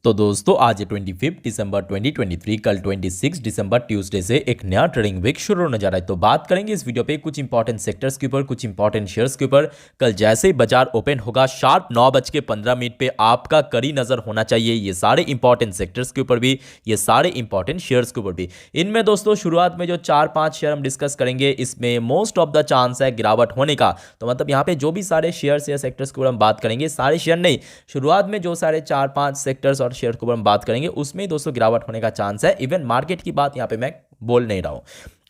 तो दोस्तों आज 25 दिसंबर 2023, कल 26 दिसंबर ट्यूसडे से एक नया ट्रेडिंग वीक शुरू होने जा रहा है। तो बात करेंगे इस वीडियो पे कुछ इंपॉर्टेंट सेक्टर्स के ऊपर, कुछ इंपॉर्टेंट शेयर्स के ऊपर। कल जैसे ही बाजार ओपन होगा शार्प 9:15 पे आपका कड़ी नजर होना चाहिए ये सारे इंपॉर्टेंट सेक्टर्स के ऊपर भी, ये सारे इंपॉर्टेंट शेयर्स के ऊपर भी। इनमें दोस्तों शुरुआत में जो 4-5 शेयर हम डिस्कस करेंगे इसमें मोस्ट ऑफ द चांस है गिरावट होने का। तो मतलब यहाँ पे जो भी सारे शेयर्स या सेक्टर्स के ऊपर हम बात करेंगे, सारे शेयर नहीं, शुरुआत में जो सारे 4-5 सेक्टर्स और शेयर के ऊपर हम बात करेंगे उसमें दोस्तों गिरावट होने का चांस है। इवन मार्केट की बात यहां पे मैं बोल नहीं रहा हूं।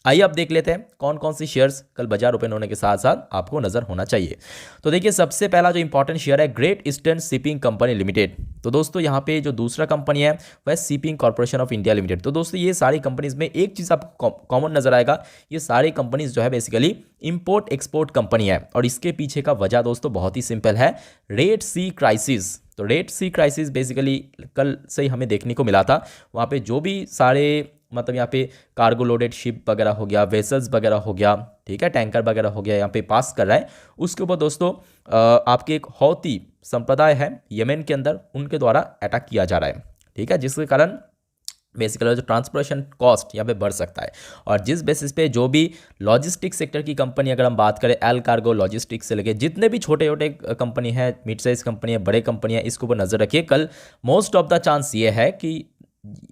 आइए अब देख लेते हैं कौन कौन सी शेयर्स कल बाजार ओपन होने के साथ साथ आपको नजर होना चाहिए। तो देखिए सबसे पहला जो इंपॉर्टेंट शेयर है great eastern shipping company limited. तो दोस्तों यहाँ पे जो दूसरा कंपनी है वह shipping corporation of India limited. तो दोस्तों ये सारी कंपनीज में एक चीज आपको कॉमन नजर आएगा, ये सारी कंपनीज जो है बेसिकली इंपोर्ट एक्सपोर्ट कंपनी है। और इसके पीछे का वजह दोस्तों बहुत ही सिंपल है, रेड सी क्राइसिस। तो रेड सी क्राइसिस बेसिकली कल से ही हमें देखने को मिला था। वहाँ पे जो भी सारे मतलब यहाँ पे कार्गो लोडेड शिप वगैरह हो गया, वेसल्स वगैरह हो गया, ठीक है, टैंकर वगैरह हो गया, यहाँ पे पास कर रहा है, उसके ऊपर दोस्तों आपके एक हौती संप्रदाय है यमन के अंदर, उनके द्वारा अटैक किया जा रहा है, ठीक है, जिसके कारण बेसिकली जो ट्रांसपोर्टेशन कॉस्ट यहाँ पे बढ़ सकता है। और जिस बेसिस पे जो भी लॉजिस्टिक सेक्टर की कंपनी, अगर हम बात करें एल कार्गो लॉजिस्टिक्स से लेके जितने भी छोटे छोटे कंपनी है, मिड साइज कंपनी है, बड़े कंपनी है, इसके ऊपर नजर रखिए। कल मोस्ट ऑफ द चांस ये है कि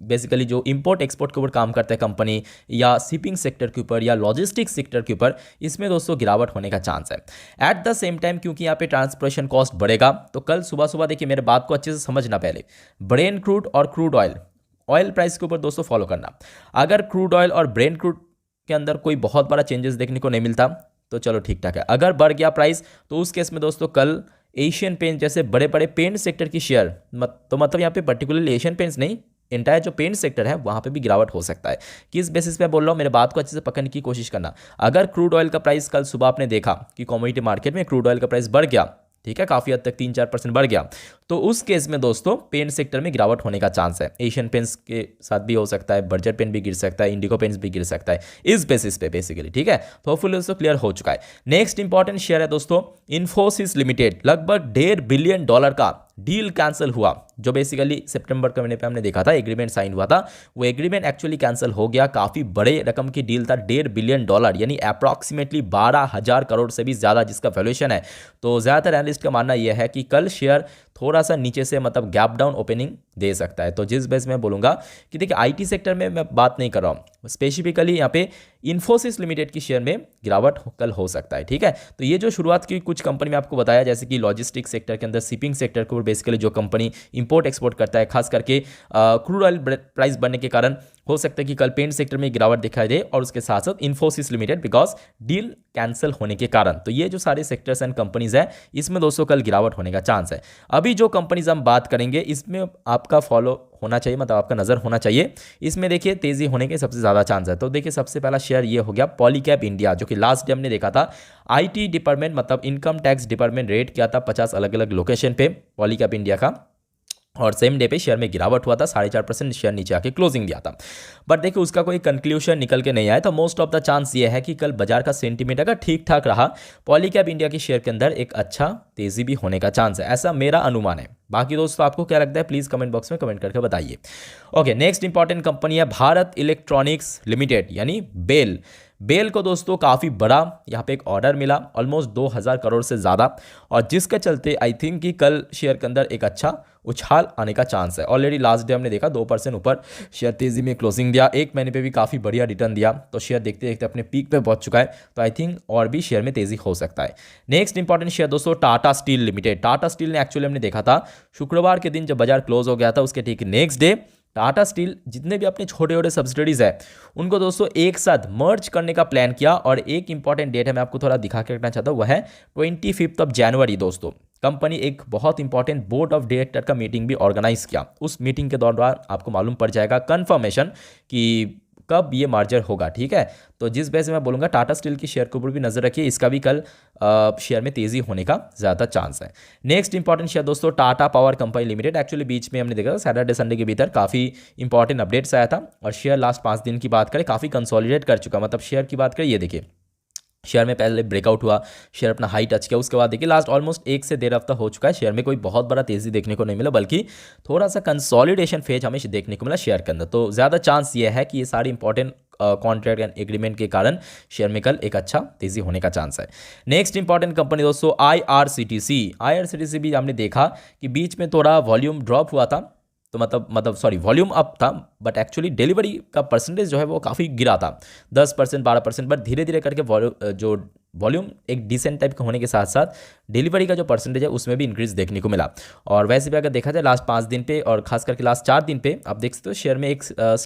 बेसिकली जो इंपोर्ट एक्सपोर्ट के ऊपर काम करते हैं कंपनी, या शिपिंग सेक्टर के ऊपर, या लॉजिस्टिक्स सेक्टर के ऊपर, इसमें दोस्तों गिरावट होने का चांस है। एट द सेम टाइम क्योंकि यहाँ पे ट्रांसपोर्टेशन कॉस्ट बढ़ेगा, तो कल सुबह सुबह देखिए मेरे बात को अच्छे से समझना, पहले ब्रेन क्रूड और क्रूड ऑयल प्राइस के ऊपर दोस्तों फॉलो करना। अगर क्रूड ऑयल और ब्रेन क्रूड के अंदर कोई बहुत बड़ा चेंजेस देखने को नहीं मिलता तो चलो ठीक ठाक है। अगर बढ़ गया प्राइस तो उस केस में दोस्तों कल एशियन पेंट जैसे बड़े बड़े पेंट सेक्टर की शेयर, तो मतलब यहाँ पे पर्टिकुलरली एशियन पेंट्स नहीं, इंटायर जो पेंट सेक्टर है वहाँ पे भी गिरावट हो सकता है। किस बेसिस पे बोल रहा हूँ, मेरे बात को अच्छे से पकड़ने की कोशिश करना। अगर क्रूड ऑयल का प्राइस कल सुबह आपने देखा कि कमोडिटी मार्केट में क्रूड ऑयल का प्राइस बढ़ गया, ठीक है, काफ़ी हद तक 3-4% बढ़ गया, तो उस केस में दोस्तों पेंट सेक्टर में गिरावट होने का चांस है। एशियन पेंट्स के साथ भी हो सकता है, बर्जर पेंट भी गिर सकता है, इंडिगो पेंट्स भी गिर सकता है इस बेसिस पे बेसिकली, ठीक है। तो होपफुली दोस्तों क्लियर हो चुका है। नेक्स्ट इंपॉर्टेंट शेयर है दोस्तों इन्फोसिस लिमिटेड। लगभग $1.5 बिलियन का डील कैंसिल हुआ, जो बेसिकली सितंबर के महीने पे हमने देखा था एग्रीमेंट साइन हुआ था, वो एग्रीमेंट एक्चुअली कैंसिल हो गया। काफ़ी बड़े रकम की डील था, $1.5 बिलियन, यानी अप्रॉक्सीमेटली 12,000 करोड़ से भी ज़्यादा जिसका वैल्यूएशन है। तो ज़्यादातर एनालिस्ट का मानना यह है कि कल शेयर थोड़ा सा नीचे से मतलब गैप डाउन ओपनिंग दे सकता है। तो जिस बेस में बोलूँगा कि देखिए आईटी सेक्टर में मैं बात नहीं कर रहा हूँ, स्पेसिफिकली यहाँ पे इन्फोसिस लिमिटेड की शेयर में गिरावट कल हो सकता है, ठीक है। तो ये जो शुरुआत की कुछ कंपनी में आपको बताया, जैसे कि लॉजिस्टिक सेक्टर के अंदर शिपिंग सेक्टर को बेसिकली जो कंपनी इंपोर्ट एक्सपोर्ट करता है, खास करके क्रूड ऑयल प्राइस बढ़ने के कारण हो सकता है कि कल पेंट सेक्टर में गिरावट दिखाई दे, और उसके साथ साथ Infosys limited because deal cancel होने के कारण। तो ये जो सारे सेक्टर्स एंड कंपनीज है इसमें दोस्तों कल गिरावट होने का चांस है। अभी जो कंपनीज हम बात करेंगे इसमें आपका फॉलो होना चाहिए, मतलब आपका नजर होना चाहिए। इसमें देखिए तेजी होने के सबसे ज्यादा चांस है। तो देखिए सबसे पहला शेयर ये हो गया पॉलीकैब इंडिया, जो कि लास्ट डे हमने देखा था आईटी डिपार्टमेंट मतलब इनकम टैक्स डिपार्टमेंट रेड किया था 50 अलग अलग लोकेशन पे पॉलीकैब इंडिया का, और सेम डे पे शेयर में गिरावट हुआ था, 4.5% शेयर नीचे आके क्लोजिंग दिया था। बट देखिए उसका कोई कंक्लूजन निकल के नहीं आया। तो मोस्ट ऑफ द चांस ये है कि कल बाजार का सेंटीमेंट अगर ठीक ठाक रहा, पॉलीकैब इंडिया की शेयर के अंदर एक अच्छा तेजी भी होने का चांस है, ऐसा मेरा अनुमान है। बाकी दोस्तों आपको क्या लगता है प्लीज कमेंट बॉक्स में कमेंट करके बताइए। ओके, नेक्स्ट इंपॉर्टेंट कंपनी है भारत इलेक्ट्रॉनिक्स लिमिटेड यानी बेल। बेल को दोस्तों काफ़ी बड़ा यहाँ पे एक ऑर्डर मिला, ऑलमोस्ट 2,000 करोड़ से ज़्यादा, और जिसके चलते आई थिंक कि कल शेयर के अंदर एक अच्छा उछाल आने का चांस है। ऑलरेडी लास्ट डे हमने देखा 2% ऊपर शेयर तेजी में क्लोजिंग दिया, एक महीने पे भी काफ़ी बढ़िया रिटर्न दिया, तो शेयर देखते देखते अपने पीक पे पहुंच चुका है। तो आई थिंक और भी शेयर में तेजी हो सकता है। नेक्स्ट इंपॉर्टेंट शेयर दोस्तों Tata steel limited. Tata steel ने एक्चुअली हमने देखा था शुक्रवार के दिन जब बाजार क्लोज हो गया था, उसके ठीक नेक्स्ट डे टाटा स्टील जितने भी अपने छोटे छोटे सब्सिडरीज है उनको दोस्तों एक साथ मर्ज करने का प्लान किया। और एक इंपॉर्टेंट डेट है, मैं आपको थोड़ा दिखा के रखना चाहता हूँ, वह है 25 जनवरी दोस्तों। कंपनी एक बहुत इंपॉर्टेंट बोर्ड ऑफ डायरेक्टर का मीटिंग भी ऑर्गेनाइज किया। उस मीटिंग के दौरान आपको मालूम पड़ जाएगा कंफर्मेशन कि कब ये मार्जर होगा, ठीक है। तो जिस वजह से मैं बोलूँगा टाटा स्टील की शेयर के ऊपर भी नजर रखिए, इसका भी कल शेयर में तेजी होने का ज़्यादा चांस है। नेक्स्ट इंपॉर्टेंट शेयर दोस्तों Tata power company limited. Actually बीच में हमने देखा था सैटरडे संडे के भीतर काफ़ी इंपॉर्टेंट अपडेट्स आया था, और शेयर लास्ट 5 दिन की बात करें काफ़ी कंसोलिडेट कर चुका, मतलब शेयर की बात करें ये देखिए शेयर में पहले ब्रेकआउट हुआ, शेयर अपना हाई टच किया, उसके बाद देखिए लास्ट ऑलमोस्ट 1 से 1.5 हफ्ता हो चुका है, शेयर में कोई बहुत बड़ा तेज़ी देखने को नहीं मिला, बल्कि थोड़ा सा कंसोलिडेशन फेज हमें देखने को मिला शेयर के अंदर। तो ज़्यादा चांस ये है कि ये सारी इंपॉर्टेंट कॉन्ट्रैक्ट एंड एग्रीमेंट के कारण शेयर में कल एक अच्छा तेज़ी होने का चांस है। नेक्स्ट इंपॉर्टेंट कंपनी दोस्तों IRCTC भी हमने देखा कि बीच में थोड़ा वॉल्यूम ड्रॉप हुआ था, तो मतलब वॉल्यूम अप था, बट एक्चुअली डिलीवरी का परसेंटेज जो है वो काफ़ी गिरा था, 10% 12%, बट धीरे धीरे करके जो वॉल्यूम एक डिसेंट टाइप का होने के साथ साथ डिलीवरी का जो परसेंटेज है उसमें भी इंक्रीज देखने को मिला। और वैसे भी अगर देखा जाए लास्ट 5 दिन पे और खास करके लास्ट 4 दिन पे आप देख सकते हो शेयर में एक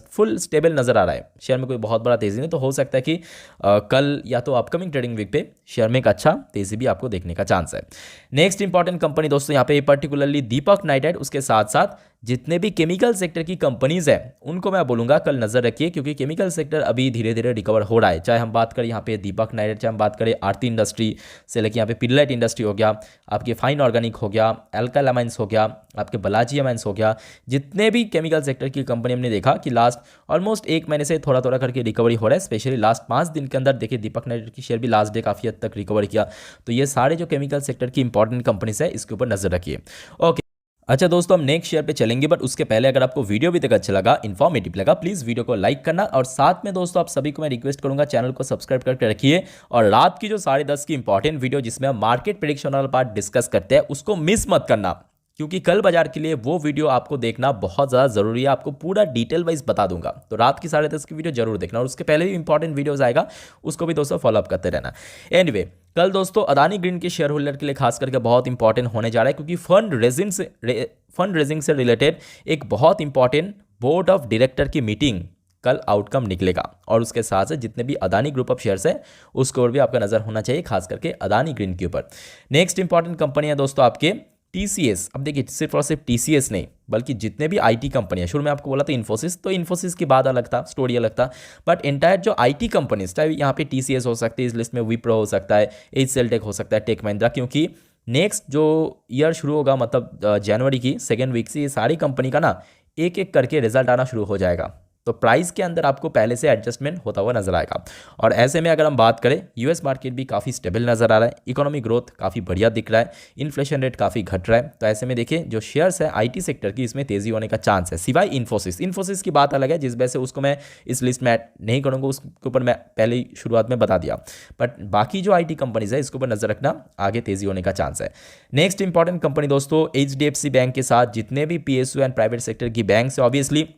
फुल स्टेबल नज़र आ रहा है, शेयर में कोई बहुत बड़ा तेज़ी नहीं। तो हो सकता है कि कल या तो अपकमिंग ट्रेडिंग वीक पे शेयर में एक अच्छा तेज़ी भी आपको देखने का चांस है। नेक्स्ट इंपॉर्टेंट कंपनी दोस्तों यहाँ पे पर्टिकुलरली दीपक नाइट्राइट, उसके साथ साथ जितने भी केमिकल सेक्टर की कंपनीज है उनको मैं बोलूँगा कल नज़र रखिए, क्योंकि केमिकल सेक्टर अभी धीरे धीरे रिकवर हो रहा है। चाहे हम बात करें यहाँ पे दीपक नाइट्राइट, चाहे हम बात करें आरती इंडस्ट्री से लेकर यहाँ पे पिडलाइट इंडस्ट्री हो गया, आपके फाइन ऑर्गेनिक हो गया, एल्काइल अमाइंस हो गया, आपके बालाजी अमाइंस हो गया, जितने भी केमिकल सेक्टर की कंपनी हमने देखा कि लास्ट ऑलमोस्ट 1 महीने से थोड़ा थोड़ा करके रिकवरी हो रहा है। स्पेशली लास्ट 5 दिन के अंदर देखिए दीपक नाइट्राइट की शेयर भी लास्ट डे काफ़ी हद तक रिकवर किया। तो ये सारे जो केमिकल सेक्टर की इंपॉर्टेंट कंपनीज है इसके ऊपर नजर रखिए। ओके, अच्छा दोस्तों, हम नेक्स्ट शेयर पे चलेंगे, बट उसके पहले अगर आपको वीडियो भी तक अच्छा लगा, इन्फॉर्मेटिव लगा, प्लीज़ वीडियो को लाइक करना, और साथ में दोस्तों आप सभी को मैं रिक्वेस्ट करूंगा चैनल को सब्सक्राइब करके रखिए, और रात की जो 10:30 की इंपॉर्टेंट वीडियो जिसमें हम मार्केट प्रेडिक्शन वाला पार्ट डिस्कस करते हैं उसको मिस मत करना, क्योंकि कल बाजार के लिए वो वीडियो आपको देखना बहुत ज़्यादा ज़रूरी है। आपको पूरा डिटेल वाइज बता दूंगा, तो रात की 10:30 की वीडियो जरूर देखना, और उसके पहले भी इंपॉर्टेंट वीडियोस आएगा, उसको भी दोस्तों फॉलोअप करते रहना। एनीवे, कल दोस्तों अदानी ग्रीन के शेयर होल्डर के लिए खास करके बहुत इंपॉर्टेंट होने जा रहा है, क्योंकि फंड रेजिंग से रिलेटेड एक बहुत इंपॉर्टेंट बोर्ड ऑफ डायरेक्टर की मीटिंग कल आउटकम निकलेगा, और उसके साथ साथ जितने भी अदानी ग्रुप ऑफ शेयर्स है उसके ऊपर भी आपका नज़र होना चाहिए, खास करके अदानी ग्रीन के ऊपर। नेक्स्ट इंपॉर्टेंट कंपनी है दोस्तों आपके TCS। अब देखिए सिर्फ और सिर्फ TCS नहीं, बल्कि जितने भी IT कंपनी है, शुरू में आपको बोला था इन्फोसिस, तो इन्फोसिस की बात अलग था, स्टोरी अलग था, बट एंटायर जो IT कंपनीज, चाहे यहाँ पे TCS हो सकती है इस लिस्ट में, विप्रो हो सकता है, HCL टेक हो सकता है, टेक महिंद्रा, क्योंकि नेक्स्ट जो ईयर शुरू होगा मतलब जनवरी की 2nd वीक से ये सारी कंपनी का ना एक एक करके रिजल्ट आना शुरू हो जाएगा। तो प्राइस के अंदर आपको पहले से एडजस्टमेंट होता हुआ नजर आएगा, और ऐसे में अगर हम बात करें US मार्केट भी काफ़ी स्टेबल नज़र आ रहा है, इकोनॉमिक ग्रोथ काफ़ी बढ़िया दिख रहा है, इन्फ्लेशन रेट काफ़ी घट रहा है। तो ऐसे में देखिए जो शेयर्स है IT सेक्टर की, इसमें तेज़ी होने का चांस है, सिवाय इन्फोसिस की बात अलग है, जिस वजह से उसको मैं इस लिस्ट में ऐड नहीं करूँगा, उसके ऊपर मैं पहले ही शुरुआत में बता दिया, बट बाकी जो IT कंपनीज है इसके ऊपर नज़र रखना, आगे तेज़ी होने का चांस है। नेक्स्ट इंपॉर्टेंट कंपनी दोस्तों HDFC बैंक के साथ जितने भी PSU एंड प्राइवेट सेक्टर की बैंक है, ऑब्वियसली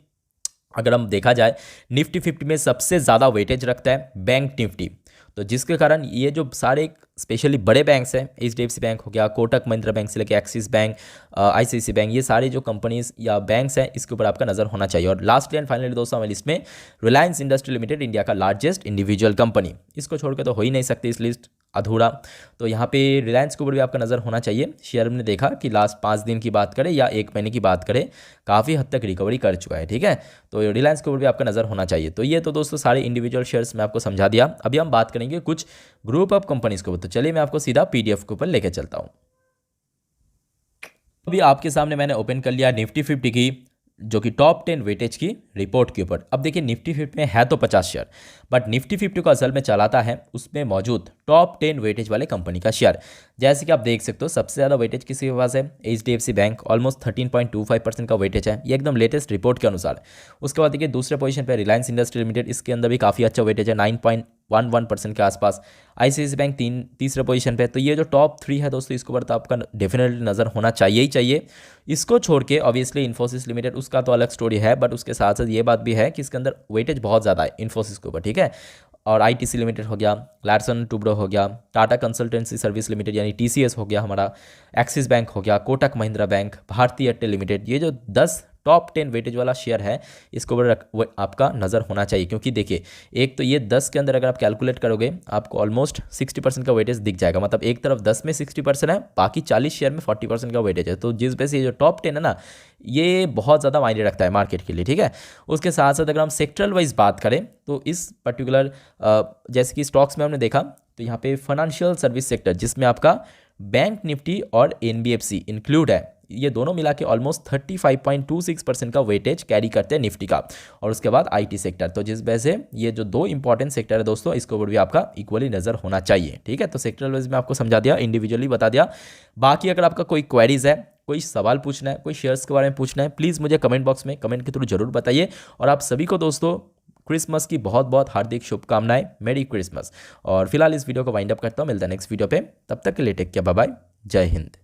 अगर हम देखा जाए निफ्टी 50 में सबसे ज़्यादा वेटेज रखता है बैंक निफ्टी, तो जिसके कारण ये जो सारे स्पेशली बड़े बैंक्स हैं, HDFC बैंक हो गया, कोटक महिंद्रा बैंक से लेकर एक्सिस बैंक, ICICI बैंक, ये सारे जो कंपनीज या बैंक्स हैं इसके ऊपर आपका नज़र होना चाहिए। और लास्टली एंड फाइनली दोस्तों हमारी लिस्ट में रिलायंस इंडस्ट्री लिमिटेड, इंडिया का लार्जेस्ट इंडिविजुअल कंपनी, इसको छोड़ के तो हो ही नहीं सकती इस लिस्ट, अधूरा। तो यहाँ पे रिलायंस के ऊपर भी आपका नज़र होना चाहिए। शेयर ने देखा कि लास्ट 5 दिन की बात करें या 1 महीने की बात करें, काफ़ी हद तक रिकवरी कर चुका है, ठीक है। तो रिलायंस के ऊपर भी आपका नज़र होना चाहिए। तो ये तो दोस्तों सारे इंडिविजुअल शेयर्स मैं आपको समझा दिया। अभी हम बात करेंगे कुछ ग्रुप ऑफ कंपनीज के ऊपर, तो चलिए मैं आपको सीधा PDF के ऊपर लेके चलता हूँ। अभी आपके सामने मैंने ओपन कर लिया निफ्टी 50 की जो कि टॉप 10 वेटेज की रिपोर्ट के ऊपर। अब देखिए निफ्टी 50 में है तो 50 शेयर, बट निफ्टी 50 को असल में चलाता है उसमें मौजूद टॉप 10 वेटेज वाले कंपनी का शेयर। जैसे कि आप देख सकते हो सबसे ज़्यादा वेटेज किसी के पास है, HDFC बैंक, ऑलमोस्ट 13.25% का वेटेज है, ये एकदम लेटेस्ट रिपोर्ट के अनुसार। उसके बाद देखिए दूसरे पोजीशन पर रिलायंस इंडस्ट्री लिमिटेड, इसके अंदर भी काफ़ी अच्छा वेटेज है, 9.11% के आसपास। ICICI बैंक तीसरे पोजीशन पे। तो ये जो टॉप 3 है दोस्तों इसको ऊपर तो आपका डेफिनेटली नज़र होना चाहिए ही चाहिए। इसको छोड़ के ऑब्वियसली इन्फोसिस लिमिटेड, उसका तो अलग स्टोरी है, बट उसके साथ साथ ये बात भी है कि इसके अंदर वेटेज बहुत ज़्यादा है इन्फोसिस के ऊपर, ठीक है। और ITC लिमिटेड हो गया, लार्सन टुब्रो हो गया, टाटा कंसल्टेंसी सर्विस लिमिटेड यानी TCS हो गया हमारा, एक्सिस बैंक हो गया, कोटक महिंद्रा बैंक, भारतीय एयरटेल लिमिटेड, ये जो 10 टॉप 10 वेटेज वाला शेयर है इसके ऊपर आपका नज़र होना चाहिए। क्योंकि देखिए एक तो ये 10 के अंदर अगर आप कैलकुलेट करोगे आपको ऑलमोस्ट 60% का वेटेज दिख जाएगा, मतलब एक तरफ 10 में 60% है, बाकी 40 शेयर में 40% का वेटेज है। तो जिस वजह से ये जो टॉप 10 है ना ये बहुत ज़्यादा मायने रखता है मार्केट के लिए, ठीक है। उसके साथ साथ अगर हम सेक्टरल वाइज बात करें तो इस पर्टिकुलर जैसे कि स्टॉक्स में हमने देखा तो यहाँ पे फाइनेंशियल सर्विस सेक्टर जिसमें आपका बैंक निफ्टी और NBFC इंक्लूड है, ये दोनों मिला के ऑलमोस्ट 35.26% का वेटेज कैरी करते हैं निफ्टी का। और उसके बाद आईटी सेक्टर, तो जिस वजह से ये जो दो इंपॉर्टेंट सेक्टर है दोस्तों, इसके ऊपर भी आपका इक्वली नज़र होना चाहिए। ठीक है, तो सेक्टरल वाइज में आपको समझा दिया, इंडिविजुअली बता दिया। बाकी अगर आपका कोई क्वेरीज है, कोई सवाल पूछना है, कोई शेयर्स के बारे में पूछना है, प्लीज़ मुझे कमेंट बॉक्स में कमेंट के थ्रू जरूर बताइए। और आप सभी को दोस्तों क्रिसमस की बहुत बहुत हार्दिक शुभकामनाएं, मेरी क्रिसमस। और फिलहाल इस वीडियो को वाइंड अप करता हूँ, मिलता है नेक्स्ट वीडियो पे, तब तक के लिए टेक केयर, बाय बाय, जय हिंद।